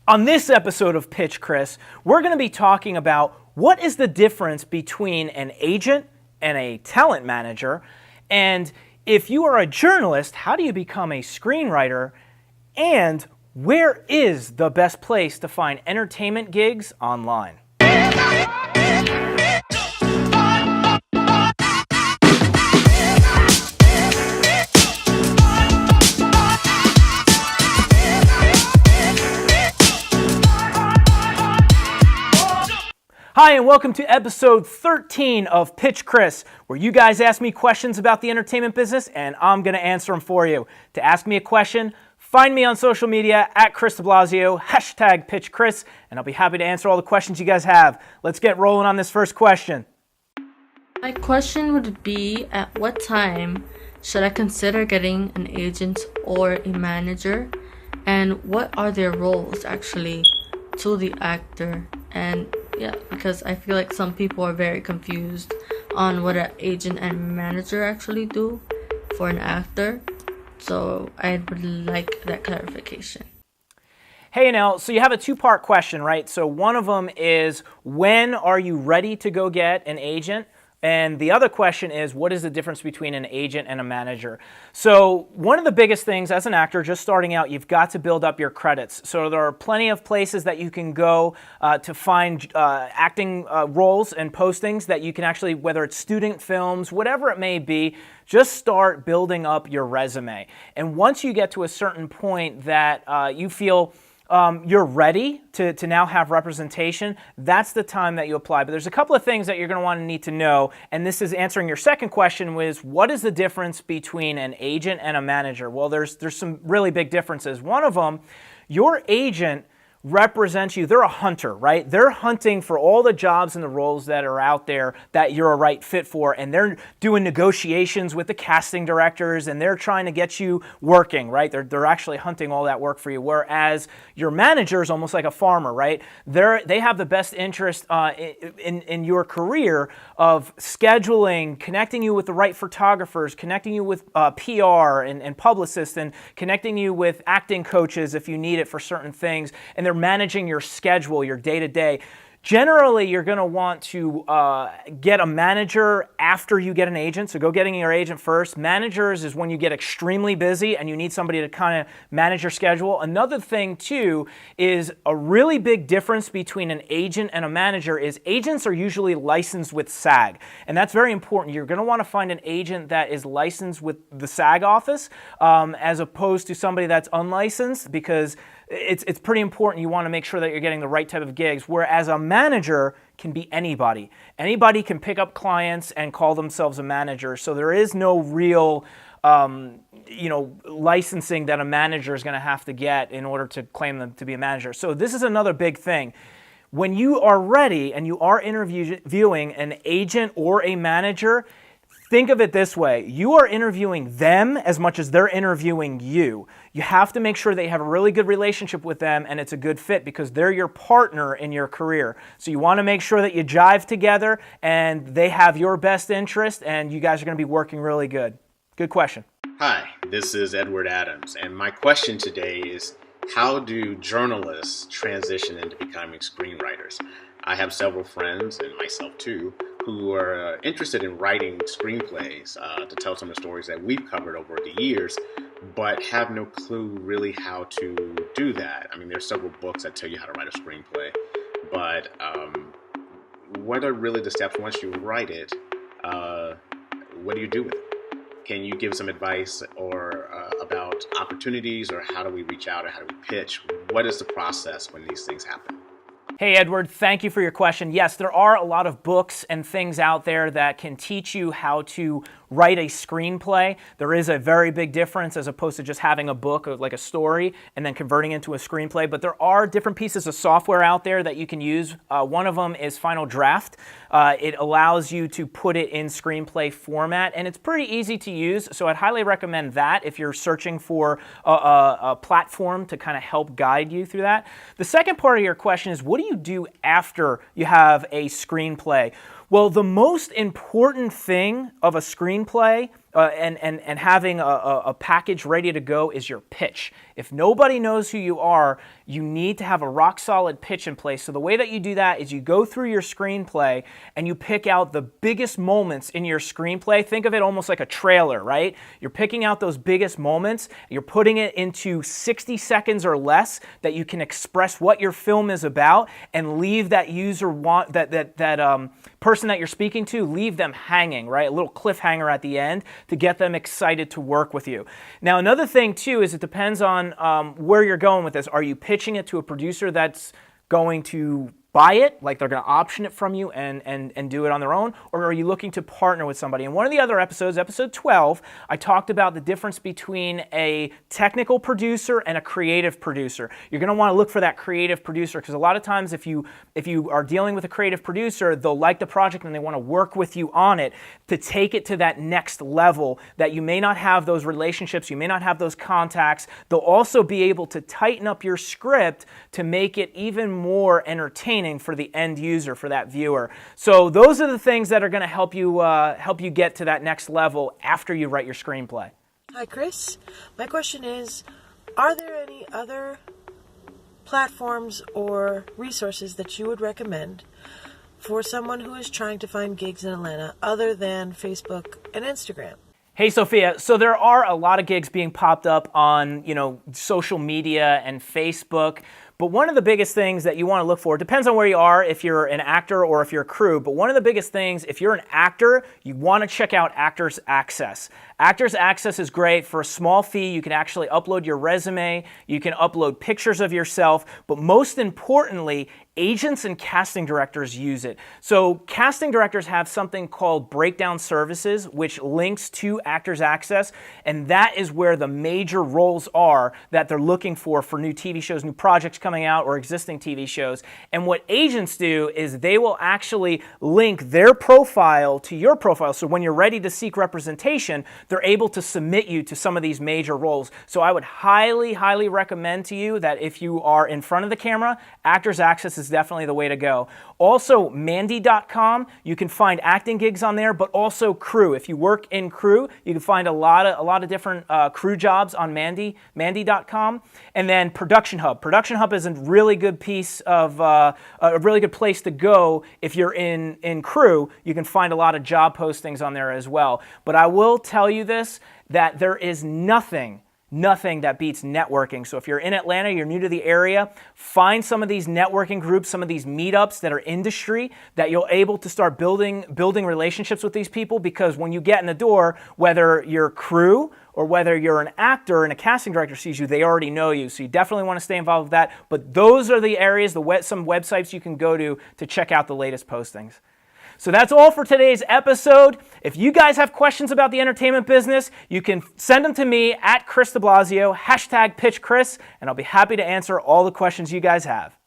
On this episode of Pitch Chris, we're going to be talking about what is the difference between an agent and a talent manager, and if you are a journalist, how do you become a screenwriter, and where is the best place to find entertainment gigs online? Hi, and welcome to episode 13 of Pitch Chris, where you guys ask me questions about the entertainment business, and I'm going to answer them for you. To ask me a question, find me on social media at Chris DeBlasio, hashtag Pitch Chris, and I'll be happy to answer all the questions you guys have. Let's get rolling on this first question. My question would be, at what time should I consider getting an agent or a manager? And what are their roles actually to the actor? And yeah, because I feel like some people are very confused on what an agent and manager actually do for an actor. So I would like that clarification. Hey, Nell, so you have a two-part question, right? So one of them is, when are you ready to go get an agent? And the other question is, what is the difference between an agent and a manager? So one of the biggest things as an actor just starting out, you've got to build up your credits. So there are plenty of places that you can go to find acting roles and postings that you can actually, whether it's student films, whatever it may be, just start building up your resume. And once you get to a certain point that you feel you're ready to now have representation, that's the time that you apply. But there's a couple of things that you're going to want to need to know, and this is answering your second question, was what is the difference between an agent and a manager? Well, there's some really big differences. One of them, your agent represents you. They're a hunter, right? They're hunting for all the jobs and the roles that are out there that you're a right fit for, and they're doing negotiations with the casting directors, and they're trying to get you working, right? They're actually hunting all that work for you, whereas your manager is almost like a farmer, right? They have the best interest in your career of scheduling, connecting you with the right photographers, connecting you with PR and publicists, and connecting you with acting coaches if you need it for certain things, and they're managing your schedule, your day-to-day. Generally, you're going to want to get a manager after you get an agent, so go getting your agent first. Managers is when you get extremely busy and you need somebody to kind of manage your schedule. Another thing, too, is a really big difference between an agent and a manager is agents are usually licensed with SAG, and that's very important. You're going to want to find an agent that is licensed with the SAG office as opposed to somebody that's unlicensed, because it's pretty important. You want to make sure that you're getting the right type of gigs, whereas a manager can be anybody. Anybody can pick up clients and call themselves a manager, so there is no real licensing that a manager is going to have to get in order to claim them to be a manager. So this is another big thing. When you are ready and you are interviewing an agent or a manager, think of it this way. You are interviewing them as much as they're interviewing you. You have to make sure that you have a really good relationship with them and it's a good fit, because they're your partner in your career. So you want to make sure that you jive together and they have your best interest and you guys are going to be working really good. Good question. Hi, this is Edward Adams, and my question today is, how do journalists transition into becoming screenwriters? I have several friends, and myself too, who are interested in writing screenplays to tell some of the stories that we've covered over the years, but have no clue really how to do that. I mean, there's several books that tell you how to write a screenplay, but what are really the steps once you write it? What do you do with it? Can you give some advice or about opportunities, or how do we reach out, or how do we pitch? What is the process when these things happen? Hey, Edward, thank you for your question. Yes, there are a lot of books and things out there that can teach you how to write a screenplay. There is a very big difference as opposed to just having a book like a story and then converting into a screenplay. But there are different pieces of software out there that you can use. One of them is Final Draft. It allows you to put it in screenplay format, and it's pretty easy to use. So I'd highly recommend that if you're searching for a platform to kind of help guide you through that. The second part of your question is, what do you do after you have a screenplay? Well, the most important thing of a screenplay and having a package ready to go is your pitch. If nobody knows who you are, you need to have a rock solid pitch in place. So the way that you do that is you go through your screenplay and you pick out the biggest moments in your screenplay. Think of it almost like a trailer, right? You're picking out those biggest moments, you're putting it into 60 seconds or less that you can express what your film is about and leave that person that you're speaking to, leave them hanging, right? A little cliffhanger at the end to get them excited to work with you. Now, another thing too is it depends on where you're going with this. Are you pitching it to a producer that's going to buy it, like they're going to option it from you and do it on their own, or are you looking to partner with somebody? In one of the other episodes, episode 12, I talked about the difference between a technical producer and a creative producer. You're going to want to look for that creative producer because a lot of times if you are dealing with a creative producer, they'll like the project and they want to work with you on it to take it to that next level that you may not have those relationships, you may not have those contacts. They'll also be able to tighten up your script to make it even more entertaining for the end user, for that viewer. So those are the things that are going to help you get to that next level after you write your screenplay. Hi, Chris. My question is, are there any other platforms or resources that you would recommend for someone who is trying to find gigs in Atlanta other than Facebook and Instagram? Hey, Sophia. So there are a lot of gigs being popped up on, social media and Facebook. But one of the biggest things that you want to look for, depends on where you are, if you're an actor or if you're a crew, but one of the biggest things, if you're an actor, you want to check out Actors Access. Actors Access is great. For a small fee, you can actually upload your resume, you can upload pictures of yourself, but most importantly, agents and casting directors use it. So casting directors have something called breakdown services, which links to Actors Access, and that is where the major roles are that they're looking for new TV shows, new projects coming out, or existing TV shows. And what agents do is they will actually link their profile to your profile, so when you're ready to seek representation, they're able to submit you to some of these major roles. So I would highly, highly recommend to you that if you are in front of the camera, Actors Access is definitely the way to go. Also, Mandy.com, you can find acting gigs on there, but also crew. If you work in crew, you can find a lot of different crew jobs on Mandy.com. And then Production Hub. Production Hub is a really good piece of a really good place to go if you're in crew. You can find a lot of job postings on there as well. But I will tell you this, that there is nothing that beats networking. So if you're in Atlanta, you're new to the area, find some of these networking groups, some of these meetups that are industry, that you're able to start building relationships with these people, because when you get in the door, whether you're crew or whether you're an actor and a casting director sees you, they already know you. So you definitely want to stay involved with that. But those are the areas, some websites you can go to check out the latest postings. So that's all for today's episode. If you guys have questions about the entertainment business, you can send them to me at Chris DeBlasio, #PitchChris, and I'll be happy to answer all the questions you guys have.